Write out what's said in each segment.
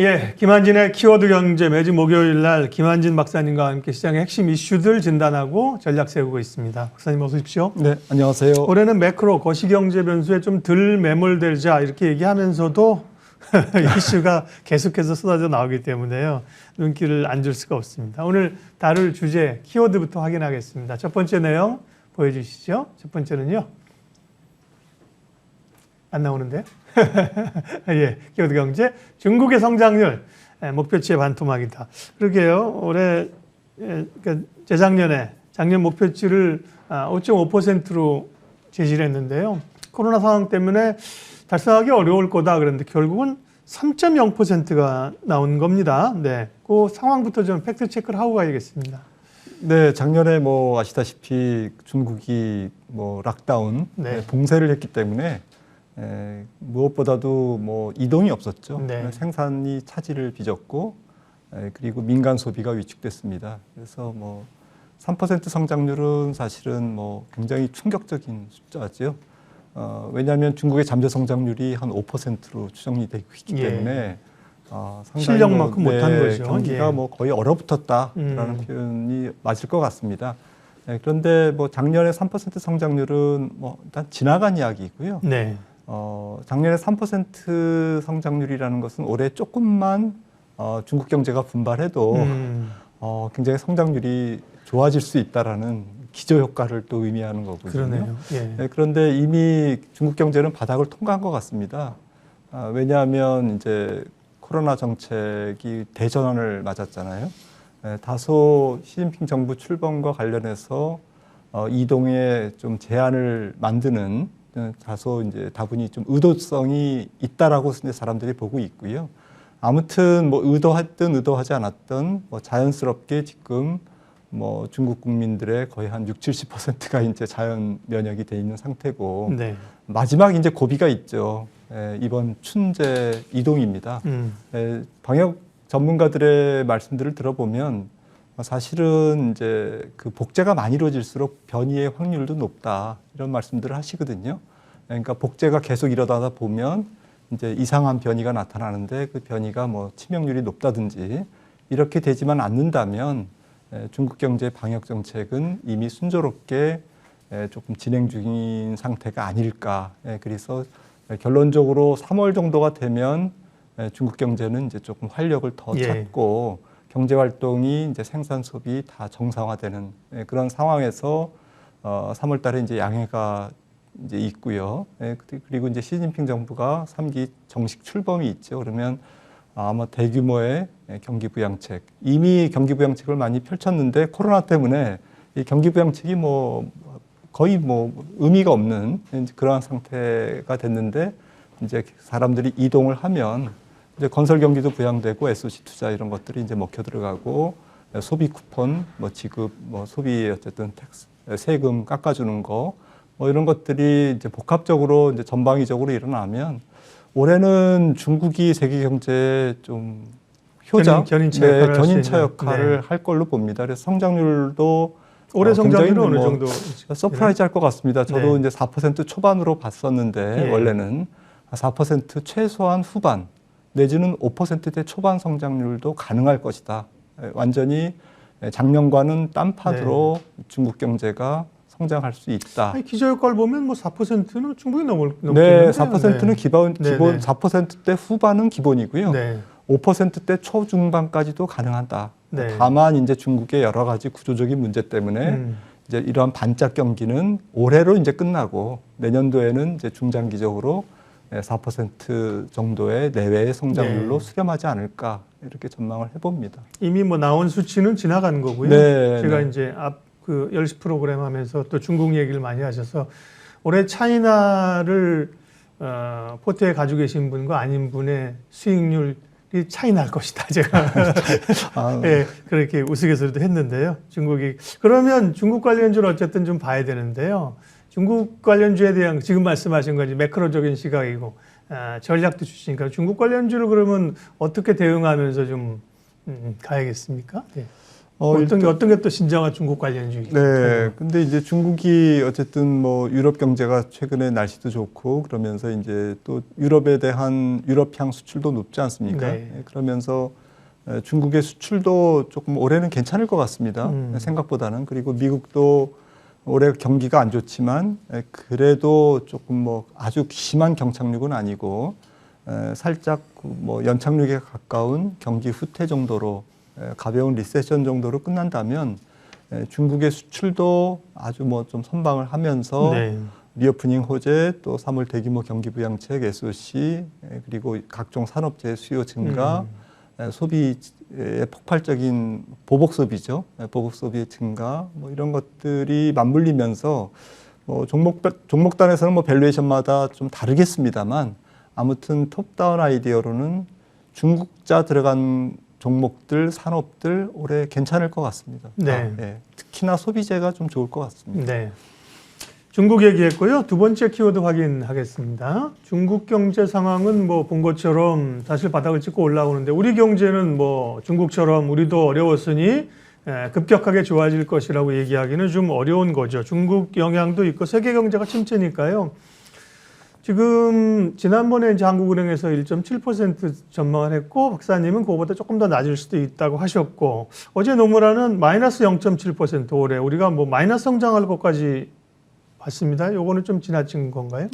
예, 김한진의 키워드 경제 매주 목요일 날 김한진 박사님과 함께 시장의 핵심 이슈들 진단하고 전략 세우고 있습니다. 박사님 어서 오십시오. 네, 안녕하세요. 올해는 매크로 거시경제 변수에 좀 덜 매몰되자 이렇게 얘기하면서도 이슈가 계속해서 쏟아져 나오기 때문에요. 눈길을 안 줄 수가 없습니다. 오늘 다룰 주제 키워드부터 확인하겠습니다. 첫 번째 내용 보여주시죠. 첫 번째는요. 안 나오는데요. 예, 키워드 경제 중국의 성장률 목표치에 반토막이다. 그러게요. 올해 그러니까 재작년에 작년 목표치를 5.5%로 제시를 했는데요. 코로나 상황 때문에 달성하기 어려울 거다 그랬는데 결국은 3.0%가 나온 겁니다. 네, 그 상황부터 좀 팩트 체크를 하고 가야겠습니다. 네, 작년에 뭐 아시다시피 중국이 뭐 락다운, 네. 봉쇄를 했기 때문에 무엇보다도 뭐 이동이 없었죠. 네. 생산이 차질을 빚었고 그리고 민간 소비가 위축됐습니다. 그래서 뭐 3% 성장률은 사실은 뭐 굉장히 충격적인 숫자죠. 왜냐하면 중국의 잠재 성장률이 한 5%로 추정이 되고 있기 때문에 상당히 실력만큼 못한 거죠. 경기가 뭐 거의 얼어붙었다라는 표현이 맞을 것 같습니다. 그런데 뭐 작년에 3% 성장률은 뭐 일단 지나간 이야기이고요. 네. 작년에 3% 성장률이라는 것은 올해 조금만 중국 경제가 분발해도 굉장히 성장률이 좋아질 수 있다라는 기저 효과를 또 의미하는 거거든요. 그러네요. 예. 네, 그런데 이미 중국 경제는 바닥을 통과한 것 같습니다. 왜냐하면 이제 코로나 정책이 대전환을 맞았잖아요. 다소 시진핑 정부 출범과 관련해서 이동에 좀 제한을 만드는 다소 이제 다분히 좀 의도성이 있다라고 이제 사람들이 보고 있고요. 아무튼 뭐 의도했든 의도하지 않았든 뭐 자연스럽게 지금 뭐 중국 국민들의 거의 한 60~70%가 이제 자연 면역이 돼 있는 상태고 네. 마지막 이제 고비가 있죠. 이번 춘제 이동입니다. 방역 전문가들의 말씀들을 들어보면 사실은 이제 그 복제가 많이 이루어질수록 변이의 확률도 높다 이런 말씀들을 하시거든요. 그러니까 복제가 계속 이러다 보면 이제 이상한 변이가 나타나는데 그 변이가 뭐 치명률이 높다든지 이렇게 되지만 않는다면 중국 경제 방역 정책은 이미 순조롭게 조금 진행 중인 상태가 아닐까. 그래서 결론적으로 3월 정도가 되면 중국 경제는 이제 조금 활력을 더 찾고 경제 활동이 이제 생산 소비 다 정상화되는 그런 상황에서 3월 달에 이제 양해가 이제 있고요. 그리고 이제 시진핑 정부가 3기 정식 출범이 있죠. 그러면 아마 대규모의 경기 부양책, 이미 경기 부양책을 많이 펼쳤는데 코로나 때문에 이 경기 부양책이 뭐 거의 뭐 의미가 없는 그러한 상태가 됐는데 이제 사람들이 이동을 하면 이제 건설 경기도 부양되고 SOC 투자 이런 것들이 이제 먹혀 들어가고 소비 쿠폰 뭐 지급 뭐 소비 어쨌든 텍스 세금 깎아주는 거 뭐 이런 것들이 이제 복합적으로 이제 전방위적으로 일어나면 올해는 중국이 세계 경제에 좀 효자, 견인차 역할을 할 걸로 봅니다. 그래서 성장률도 올해 성장률은 어느 정도 서프라이즈 할 것 같습니다. 저도 이제 4% 초반으로 봤었는데 원래는 4% 최소한 후반 내지는 5%대 초반 성장률도 가능할 것이다. 완전히 작년과는 딴파드로 중국 경제가 성장할 수 있다. 기저효과를 보면 뭐 4%는 충분히 넘겠는데요. 네, 4%는 기본 4%대 후반은 기본이고요. 5%대 초중반까지도 가능하다. 다만 이제 중국의 여러 가지 구조적인 문제 때문에 이제 이러한 반짝 경기는 올해로 이제 끝나고 내년도에는 이제 중장기적으로 4% 정도의 내외의 성장률로 수렴하지 않을까 이렇게 전망을 해봅니다. 이미 뭐 나온 수치는 지나간 거고요. 제가 이제 그 10시 프로그램 하면서 또 중국 얘기를 많이 하셔서 올해 차이나를 포트에 가지고 계신 분과 아닌 분의 수익률이 차이 날 것이다. 제가 그렇게 우스갯소리도 했는데요. 중국이 그러면 중국 관련주를 어쨌든 좀 봐야 되는데요. 중국 관련주에 대한 지금 말씀하신 거지 매크로적인 시각이고 전략도 주시니까 중국 관련주를 그러면 어떻게 대응하면서 좀 가야겠습니까? 네. 어떤 게 또 신장화 중국 관련주의죠? 네. 근데 이제 중국이 어쨌든 뭐 유럽 경제가 최근에 날씨도 좋고 그러면서 이제 또 유럽에 대한 유럽향 수출도 높지 않습니까? 네. 그러면서 중국의 수출도 조금 올해는 괜찮을 것 같습니다. 생각보다는. 그리고 미국도 올해 경기가 안 좋지만 그래도 조금 뭐 아주 심한 경착륙은 아니고 살짝 뭐 연착륙에 가까운 경기 후퇴 정도로 가벼운 리세션 정도로 끝난다면 중국의 수출도 아주 뭐 좀 선방을 하면서 네. 리오프닝 호재 또 3월 대규모 경기 부양책 SOC 그리고 각종 산업재 수요 증가 소비의 폭발적인 보복 소비죠. 보복 소비의 증가 뭐 이런 것들이 맞물리면서 뭐 종목단에서는 뭐 밸류에이션마다 좀 다르겠습니다만 아무튼 톱다운 아이디어로는 중국자 들어간 종목들, 산업들 올해 괜찮을 것 같습니다. 네. 네. 특히나 소비재가 좀 좋을 것 같습니다. 네. 중국 얘기했고요. 두 번째 키워드 확인하겠습니다. 중국 경제 상황은 뭐 본 것처럼 사실 바닥을 찍고 올라오는데 우리 경제는 뭐 중국처럼 우리도 어려웠으니 급격하게 좋아질 것이라고 얘기하기는 좀 어려운 거죠. 중국 영향도 있고 세계 경제가 침체니까요. 지금 지난번에 이제 한국은행에서 1.7% 전망을 했고 박사님은 그거보다 조금 더 낮을 수도 있다고 하셨고 어제 노무라는 마이너스 0.7% 올해 우리가 뭐 마이너스 성장할 것까지 봤습니다. 요거는 좀 지나친 건가요?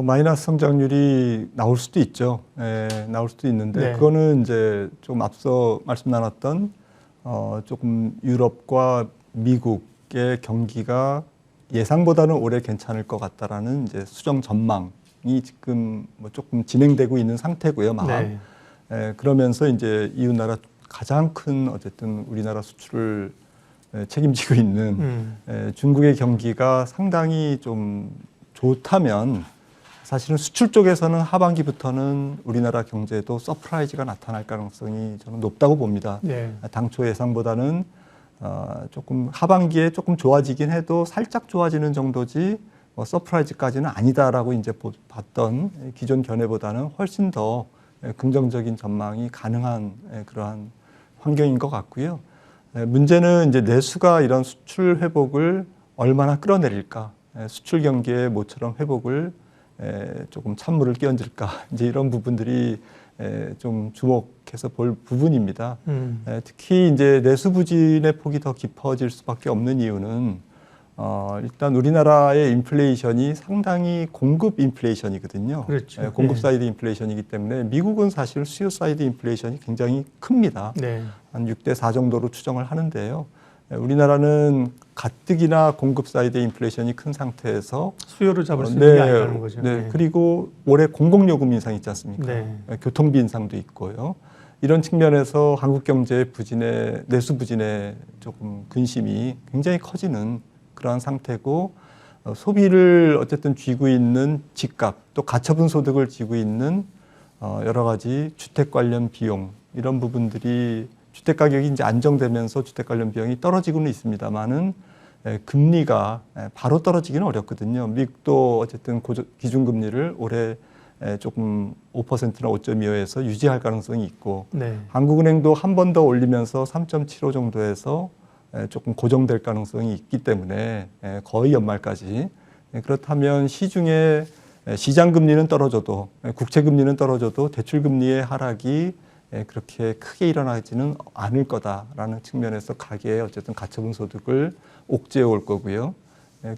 마이너스 성장률이 나올 수도 있죠. 나올 수도 있는데 네. 그거는 이제 좀 앞서 말씀 나눴던 조금 유럽과 미국의 경기가 예상보다는 올해 괜찮을 것 같다라는 이제 수정 전망이 지금 뭐 조금 진행되고 있는 상태고요. 네. 그러면서 이제 이웃 나라 가장 큰 어쨌든 우리나라 수출을 책임지고 있는 중국의 경기가 상당히 좀 좋다면 사실은 수출 쪽에서는 하반기부터는 우리나라 경제도 서프라이즈가 나타날 가능성이 저는 높다고 봅니다. 네. 당초 예상보다는 조금 하반기에 조금 좋아지긴 해도 살짝 좋아지는 정도지 뭐 서프라이즈까지는 아니다라고 이제 봤던 기존 견해보다는 훨씬 더 긍정적인 전망이 가능한 그러한 환경인 것 같고요. 문제는 이제 내수가 이런 수출 회복을 얼마나 끌어내릴까, 수출 경기의 모처럼 회복을 조금 찬물을 끼얹을까, 이제 이런 부분들이 좀 주목해서 볼 부분입니다. 특히 이제 내수 부진의 폭이 더 깊어질 수밖에 없는 이유는 일단 우리나라의 인플레이션이 상당히 공급 인플레이션이거든요. 그렇죠. 공급 사이드 인플레이션이기 때문에 미국은 사실 수요 사이드 인플레이션이 굉장히 큽니다. 네. 한 6대4 정도로 추정을 하는데요. 우리나라는 가뜩이나 공급 사이드 인플레이션이 큰 상태에서 수요를 잡을 수 있는 게 아니라는 거죠. 네. 그리고 올해 공공요금 인상 있지 않습니까? 네. 교통비 인상도 있고요. 이런 측면에서 한국 경제의 부진에 내수 부진에 조금 근심이 굉장히 커지는 그러한 상태고 소비를 어쨌든 쥐고 있는 집값 또 가처분 소득을 쥐고 있는 여러 가지 주택 관련 비용 이런 부분들이 주택 가격이 이제 안정되면서 주택 관련 비용이 떨어지고는 있습니다만은 금리가 바로 떨어지기는 어렵거든요. 미국도 어쨌든 기준금리를 올해 조금 5%나 5.25에서 유지할 가능성이 있고 네. 한국은행도 한 번 더 올리면서 3.75 정도에서 조금 고정될 가능성이 있기 때문에 거의 연말까지 그렇다면 시중에 시장 금리는 떨어져도 국채 금리는 떨어져도 대출 금리의 하락이 그렇게 크게 일어나지는 않을 거다라는 측면에서 가계에 어쨌든 가처분 소득을 옥죄어 올 거고요.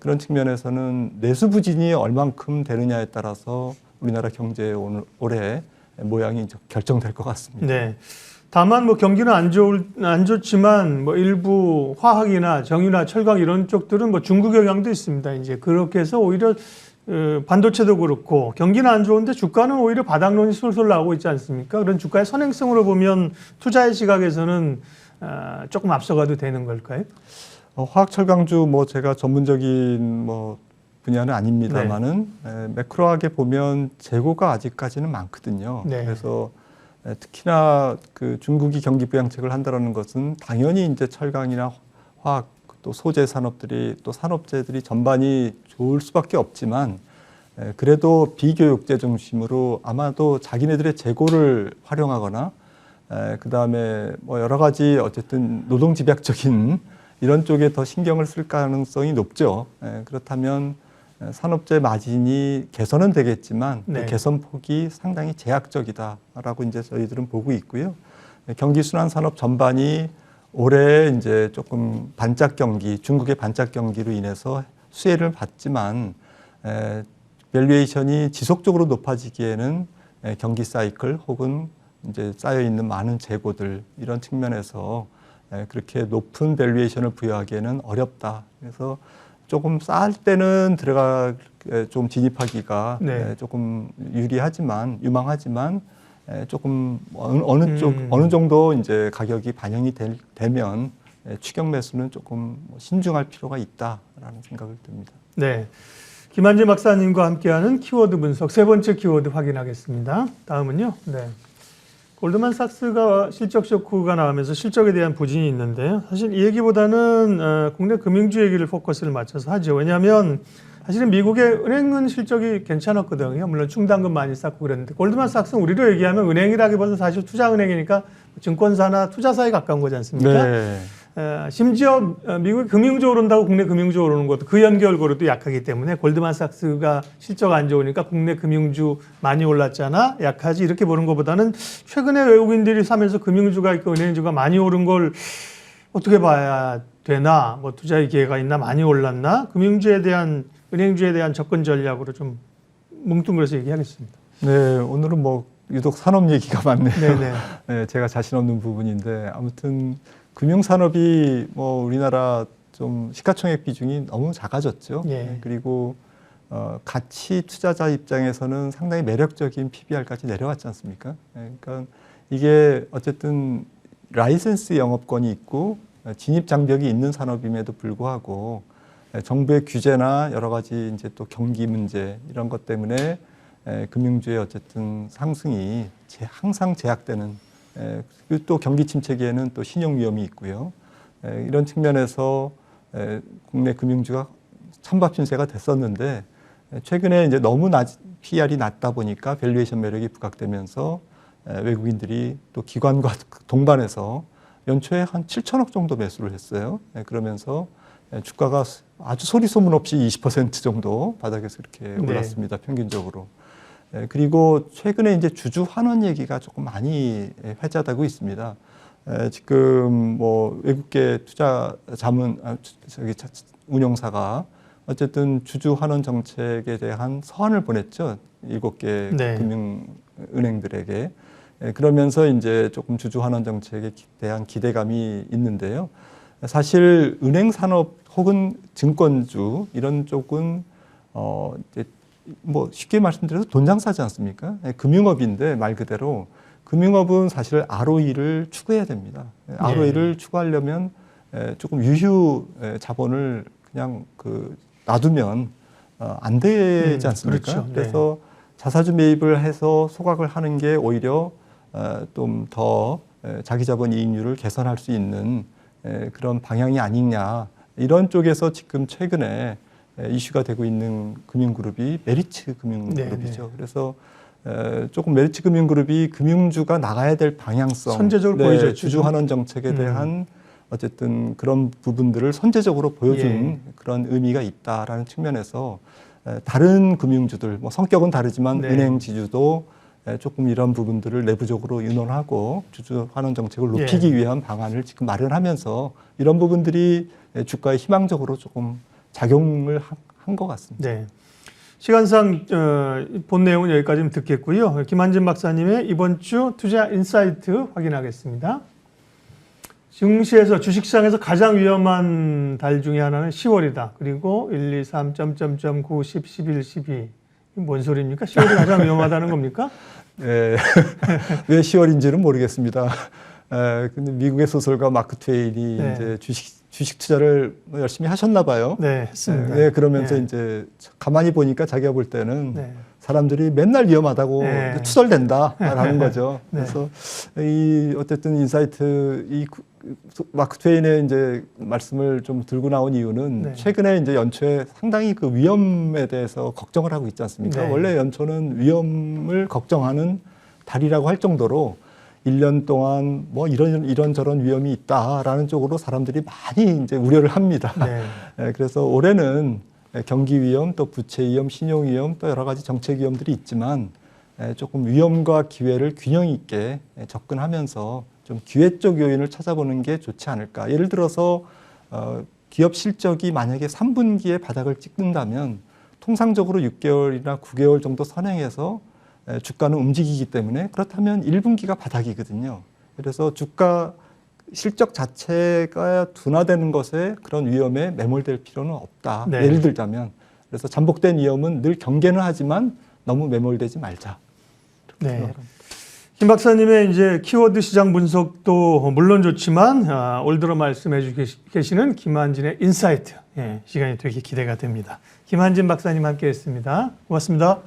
그런 측면에서는 내수 부진이 얼만큼 되느냐에 따라서 우리나라 경제의 올해 모양이 결정될 것 같습니다. 네. 다만 뭐 경기는 안 좋지만 뭐 일부 화학이나 정유나 철강 이런 쪽들은 뭐 중국 영향도 있습니다. 이제 그렇게 해서 오히려 반도체도 그렇고 경기는 안 좋은데 주가는 오히려 바닥론이 솔솔 나오고 있지 않습니까? 그런 주가의 선행성으로 보면 투자의 시각에서는 조금 앞서가도 되는 걸까요? 화학철강주 뭐 제가 전문적인 뭐 분야는 아닙니다만은 매크로하게 보면 재고가 아직까지는 많거든요. 네. 그래서 특히나 그 중국이 경기 부양책을 한다는 것은 당연히 이제 철강이나 화학 또 소재 산업들이 또 산업재들이 전반이 좋을 수밖에 없지만 그래도 비교육재 중심으로 아마도 자기네들의 재고를 활용하거나 그다음에 뭐 여러 가지 어쨌든 노동 집약적인 이런 쪽에 더 신경을 쓸 가능성이 높죠. 그렇다면 산업재 마진이 개선은 되겠지만 그 개선 폭이 상당히 제약적이다라고 이제 저희들은 보고 있고요. 경기 순환 산업 전반이 올해 이제 조금 반짝 경기, 중국의 반짝 경기로 인해서 수혜를 받지만 밸류에이션이 지속적으로 높아지기에는 경기 사이클 혹은 이제 쌓여 있는 많은 재고들 이런 측면에서 그렇게 높은 밸류에이션을 부여하기에는 어렵다. 그래서 조금 쌀 때는 좀 진입하기가 조금 유망하지만 조금 어느 정도 이제 가격이 반영이 되면 추격 매수는 조금 신중할 필요가 있다라는 생각을 듭니다. 네. 김한진 박사님과 함께하는 키워드 분석 세 번째 키워드 확인하겠습니다. 다음은요. 네. 골드만삭스가 실적 쇼크가 나오면서 실적에 대한 부진이 있는데요. 사실 이 얘기보다는 국내 금융주 얘기를 포커스를 맞춰서 하죠. 왜냐하면 사실은 미국의 은행은 실적이 괜찮았거든요. 물론 충당금 많이 쌓고 그랬는데 골드만삭스는 우리로 얘기하면 은행이라기보다는 사실 투자은행이니까 증권사나 투자사에 가까운 거지 않습니까? 네. 심지어 미국의 금융주 오른다고 국내 금융주 오르는 것도 그 연결고리도 약하기 때문에 골드만삭스가 실적 안 좋으니까 국내 금융주 많이 올랐잖아 약하지 이렇게 보는 것보다는 최근에 외국인들이 사면서 금융주가 있고 은행주가 많이 오른 걸 어떻게 봐야 되나 뭐 투자의 기회가 있나 많이 올랐나 금융주에 대한 은행주에 대한 접근 전략으로 좀 뭉뚱그려서 얘기하겠습니다. 네, 오늘은 뭐 유독 산업 얘기가 많네요. 네, 제가 자신 없는 부분인데 아무튼 금융산업이 뭐 우리나라 좀 시가총액 비중이 너무 작아졌죠. 그리고 가치 투자자 입장에서는 상당히 매력적인 PBR까지 내려왔지 않습니까? 그러니까 이게 어쨌든 라이센스 영업권이 있고 진입 장벽이 있는 산업임에도 불구하고 정부의 규제나 여러 가지 이제 또 경기 문제 이런 것 때문에 금융주의 어쨌든 상승이 항상 제약되는 그리고 또 경기 침체기에는 또 신용 위험이 있고요. 이런 측면에서 국내 금융주가 찬밥 신세가 됐었는데 최근에 이제 너무 PER이 낮다 보니까 밸류에이션 매력이 부각되면서 외국인들이 또 기관과 동반해서 연초에 한 7천억 정도 매수를 했어요. 그러면서 주가가 아주 소리 소문 없이 20% 정도 바닥에서 이렇게 올랐습니다. 평균적으로. 그리고 최근에 이제 주주 환원 얘기가 조금 많이 회자되고 있습니다. 지금 뭐 외국계 투자 운용사가 어쨌든 주주 환원 정책에 대한 서한을 보냈죠. 7개 금융은행들에게. 그러면서 이제 조금 주주 환원 정책에 대한 기대감이 있는데요. 사실 은행 산업 혹은 증권주 이런 쪽은 이제 뭐 쉽게 말씀드려서 돈 장사지 않습니까? 금융업인데 말 그대로 금융업은 사실 ROE를 추구해야 됩니다. ROE를 추구하려면 조금 유휴 자본을 그냥 놔두면 안 되지 않습니까? 그렇죠. 그래서 자사주 매입을 해서 소각을 하는 게 오히려 좀 더 자기 자본 이익률을 개선할 수 있는 그런 방향이 아니냐 이런 쪽에서 지금 최근에 이슈가 되고 있는 금융그룹이 메리츠 금융그룹이죠. 그래서 조금 메리츠 금융그룹이 금융주가 나가야 될 방향성, 선제적으로 보여줬죠. 주주 환원 정책에 대한 어쨌든 그런 부분들을 선제적으로 보여준 그런 의미가 있다라는 측면에서 다른 금융주들, 뭐 성격은 다르지만 은행 지주도 조금 이런 부분들을 내부적으로 윤언하고 주주 환원 정책을 높이기 위한 방안을 지금 마련하면서 이런 부분들이 주가에 희망적으로 조금 작용을 한 것 같습니다. 네. 시간상 본 내용은 여기까지 듣겠고요. 김한진 박사님의 이번 주 투자 인사이트 확인하겠습니다. 증시에서 주식시장에서 가장 위험한 달 중에 하나는 10월이다. 그리고 1, 2, 3, 9, 10, 11, 12. 뭔 소리입니까? 10월이 가장 위험하다는 겁니까? 네. 왜 10월인지는 모르겠습니다. 근데 미국의 소설가 마크 트웨인이 이제 주식 투자를 열심히 하셨나 봐요. 네, 했습니다. 네, 그러면서 이제 가만히 보니까 자기가 볼 때는 사람들이 맨날 위험하다고 투덜댄다라는 거죠. 그래서 이 어쨌든 인사이트 이 마크 트웨인의 이제 말씀을 좀 들고 나온 이유는 최근에 이제 연초에 상당히 그 위험에 대해서 걱정을 하고 있지 않습니까? 원래 연초는 위험을 걱정하는 달이라고 할 정도로 1년 동안 뭐 이런저런 위험이 있다라는 쪽으로 사람들이 많이 이제 우려를 합니다. 네. 그래서 올해는 경기 위험, 또 부채 위험, 신용 위험, 또 여러 가지 정책 위험들이 있지만 조금 위험과 기회를 균형 있게 접근하면서 좀 기회 쪽 요인을 찾아보는 게 좋지 않을까. 예를 들어서 기업 실적이 만약에 3분기에 바닥을 찍는다면 통상적으로 6개월이나 9개월 정도 선행해서 주가는 움직이기 때문에 그렇다면 1분기가 바닥이거든요. 그래서 주가 실적 자체가 둔화되는 것에 그런 위험에 매몰될 필요는 없다. 네. 예를 들자면 그래서 잠복된 위험은 늘 경계는 하지만 너무 매몰되지 말자. 네. 김 박사님의 이제 키워드 시장 분석도 물론 좋지만 올 들어 말씀해 주고 계시는 김한진의 인사이트 시간이 되게 기대가 됩니다. 김한진 박사님 함께했습니다. 고맙습니다.